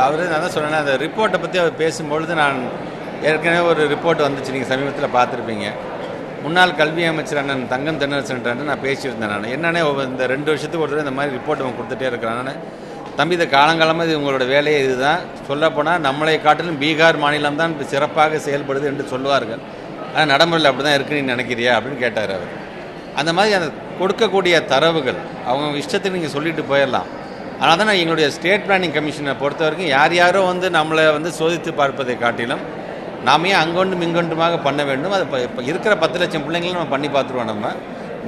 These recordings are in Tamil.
அவர் நான் தான் சொன்னேன், அந்த ரிப்போர்ட்டை பற்றி அவர் பேசும்பொழுது நான் ஏற்கனவே ஒரு ரிப்போர்ட் வந்துச்சு, நீங்கள் சமீபத்தில் பார்த்துருப்பீங்க. முன்னாள் கல்வி அமைச்சர் அண்ணன் தங்கம் தென்னரசன்ட்டு நான் பேசியிருந்தேன். நான் என்னென்ன இந்த 2 வருஷத்துக்கு ஒரு தடவை இந்த மாதிரி ரிப்போர்ட் அவங்க கொடுத்துட்டே இருக்கிறான். தம்பி, இந்த காலங்காலமாக இது உங்களோட வேலையே இதுதான். சொல்லப்போனால் நம்மளை காட்டிலும் பீகார் மாநிலம் தான் சிறப்பாக செயல்படுது என்று சொல்லுவார்கள். ஆனால் நடைமுறையில் அப்படி தான் இருக்குன்னு நினைக்கிறியா அப்படின்னு கேட்டார் அவர். அந்த மாதிரி அந்த கொடுக்கக்கூடிய தரவுகள் அவங்க இஷ்டத்துக்கு நீங்கள் சொல்லிட்டு போயிடலாம். ஆனால் தான் நான் எங்களுடைய ஸ்டேட் பிளானிங் கமிஷனை பொறுத்த வரைக்கும் யாரோ நம்மளை சோதித்து பார்ப்பதை காட்டிலும் நாம் ஏன் அங்கொன்றும் இங்கொன்றுமாக பண்ண வேண்டும். அது இப்போ இருக்கிற 10 லட்சம் பிள்ளைங்களும் நம்ம பண்ணி பார்த்துருவோம்.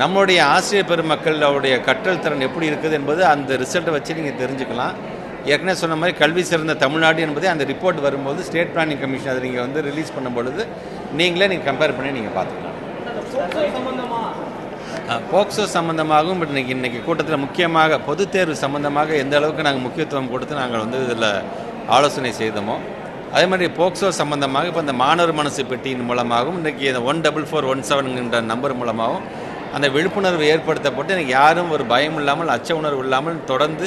நம்மளுடைய ஆசிரியர் பெருமக்களுடைய கற்றல் திறன் எப்படி இருக்குது என்பது அந்த ரிசல்ட்டை வச்சு நீங்கள் தெரிஞ்சுக்கலாம். ஏற்கனவே சொன்ன மாதிரி கல்வி சிறந்த தமிழ்நாடு என்பதே அந்த ரிப்போர்ட் வரும்போது ஸ்டேட் பிளானிங் கமிஷன் அதை நீங்கள் ரிலீஸ் பண்ணும் பொழுது நீங்களே கம்பேர் பண்ணி நீங்கள் பார்த்துக்கலாம். போக்சோ சம்பந்தமாகவும் இன்றைக்கி கூட்டத்தில் முக்கியமாக பொதுத் தேர்வு சம்பந்தமாக எந்த அளவுக்கு நாங்கள் முக்கியத்துவம் கொடுத்து நாங்கள் இதில் ஆலோசனை செய்தோமோ அதே மாதிரி போக்சோ சம்பந்தமாக இப்போ இந்த மாணவர் மனசு பெட்டியின் மூலமாகவும் இன்றைக்கி இந்த 14417 நம்பர் மூலமாகவும் அந்த விழிப்புணர்வு ஏற்படுத்தப்பட்டு எனக்கு யாரும் ஒரு பயம் இல்லாமல் அச்ச உணர்வு இல்லாமல் தொடர்ந்து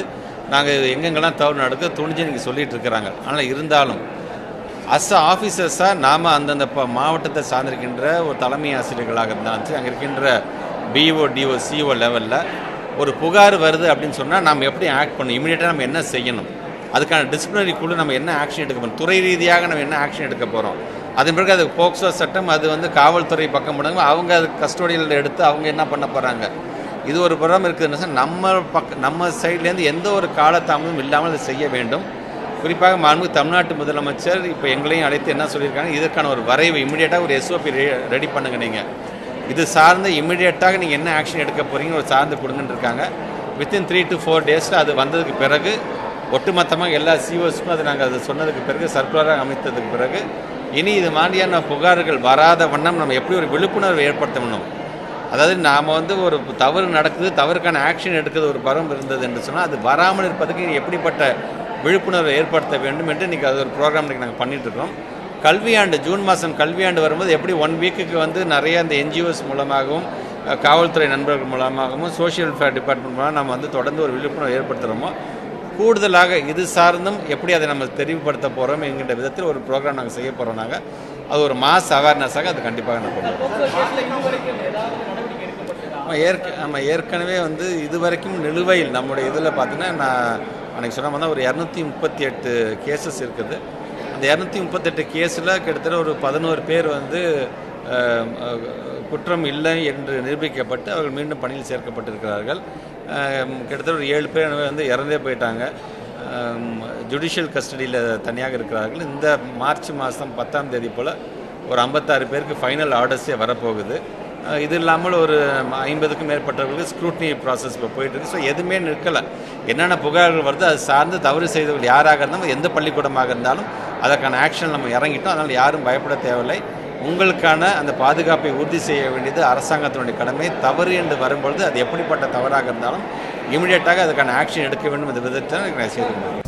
நாங்கள் எங்கெங்கெல்லாம் தவறு நடக்க துணிஞ்சு இன்றைக்கி சொல்லிகிட்டு இருக்கிறாங்க. ஆனால் இருந்தாலும் ஆஃபீஸர்ஸாக நாம் அந்தந்த மாவட்டத்தை சார்ந்திருக்கின்ற ஒரு தலைமை ஆசிரியர்களாக இருந்தாலும் அங்கே இருக்கின்ற பிஓ டிஓ சிஓ லெவலில் ஒரு புகார் வருது அப்படின்னு சொன்னால் நாம் எப்படி ஆக்ட் பண்ணணும், இமீடியட்டாக நம்ம என்ன செய்யணும், அதுக்கான டிசிப்ளினரி குழு நம்ம என்ன ஆக்ஷன் எடுக்க போகிறோம், துறை ரீதியாக நம்ம என்ன ஆக்ஷன் எடுக்க போகிறோம். அதன் பிறகு அது போக்சோ சட்டம் அது காவல்துறை பக்கம் போனாங்க, அவங்க அது கஸ்டோடியில் எடுத்து அவங்க என்ன பண்ண போகிறாங்க. இது ஒரு புறம் இருக்குதுன்னு சொன்னால் நம்ம சைட்லேருந்து எந்த ஒரு காலதாமதமும் இல்லாமல் அதை செய்ய வேண்டும். குறிப்பாக மாண்பு தமிழ்நாட்டு முதலமைச்சர் இப்போ எங்களையும் அழைத்து என்ன சொல்லியிருக்காங்க, இதற்கான ஒரு வரைவு இமிடியேட்டாக ஒரு எஸ்ஓபி ரெடி பண்ணுங்க. நீங்கள் இது சார்ந்து இமிடியேட்டாக நீங்கள் என்ன ஆக்ஷன் எடுக்க போகிறீங்கன்னு ஒரு சார்ந்து கொடுங்கன்னு இருக்காங்க. வித்தின் 3 to 4 டேஸில் அது வந்ததுக்கு பிறகு ஒட்டுமொத்தமாக எல்லா சிஓஸ்க்கும் அது நாங்கள் அது சொன்னதுக்கு பிறகு சர்க்குலராக அமைத்ததுக்கு பிறகு இனி இது மாதிரியான புகார்கள் வராத வண்ணம் நம்ம எப்படி ஒரு விழிப்புணர்வு ஏற்படுத்தணும். அதாவது நாம் ஒரு தவறு நடக்குது, தவறுக்கான ஆக்ஷன் எடுக்கிறது ஒரு பரம் இருந்தது என்று சொன்னால் அது வராமல் இருப்பதுக்கு எப்படிப்பட்ட விழிப்புணர்வை ஏற்படுத்த வேண்டும் என்று இன்றைக்கி அது ஒரு ப்ரோக்ராம் இன்றைக்கி நாங்கள் பண்ணிகிட்ருக்கோம். கல்வியாண்டு ஜூன் மாதம் கல்வியாண்டு வரும்போது எப்படி 1 வீக்குக்கு நிறைய அந்த என்ஜிஓஸ் மூலமாகவும் காவல்துறை நண்பர்கள் மூலமாகவும் சோஷியல் வெல்ஃபேர் டிபார்ட்மெண்ட் மூலம் நம்ம தொடர்ந்து ஒரு விழிப்புணர்வு ஏற்படுத்துகிறோமோ, கூடுதலாக இது சார்ந்தும் எப்படி அதை நம்ம தெரிவுபடுத்த போகிறோம் என்கின்ற விதத்தில் ஒரு ப்ரோக்ராம் நாங்கள் செய்ய போகிறோம். நாங்கள் அது ஒரு மாஸ் அவேர்னஸாக அது கண்டிப்பாக நான் பண்ணுவோம். ஏற்கனவே இது வரைக்கும் நிலுவையில் நம்முடைய இதில் பார்த்தீங்கன்னா நான் அன்றைக்கி சொன்ன மாதிரி ஒரு 238 கேசஸ் இருக்குது. அந்த 238 கேஸில் கிட்டத்தட்ட ஒரு 11 பேர் குற்றம் இல்லை என்று நிரூபிக்கப்பட்டு அவர்கள் மீண்டும் பணியில் சேர்க்கப்பட்டிருக்கிறார்கள். கிட்டத்தட்ட ஒரு 7 பேர் இறந்தே போயிட்டாங்க, ஜுடிஷியல் கஸ்டடியில் தனியாக இருக்கிறார்கள். இந்த மார்ச் மாதம் 10ஆம் தேதி போல் ஒரு 56 பேருக்கு ஃபைனல் ஆர்டர்ஸே வரப்போகுது. இது இல்லாமல் ஒரு 50க்கும் மேற்பட்டவர்களுக்கு ஸ்க்ரூட்னி ப்ராசஸ் இப்போ போயிட்டுருக்கு. ஸோ எதுவுமே நிற்கலை. என்னென்ன புகார்கள் வருது அது சார்ந்து தவறு செய்தவர்கள் யாராக இருந்தாலும் எந்த பள்ளிக்கூடமாக இருந்தாலும் அதற்கான ஆக்ஷன் நம்ம இறங்கிட்டோம். அதனால் யாரும் பயப்பட தேவையில்லை. உங்களுக்கான அந்த பாதுகாப்பை உறுதி செய்ய வேண்டியது அரசாங்கத்தினுடைய கடமை. தவறு என்று வரும்பொழுது அது எப்படிப்பட்ட தவறாக இருந்தாலும் இமிடியேட்டாக அதுக்கான ஆக்ஷன் எடுக்க வேண்டும் என்ற விதத்தில் நான் செய்து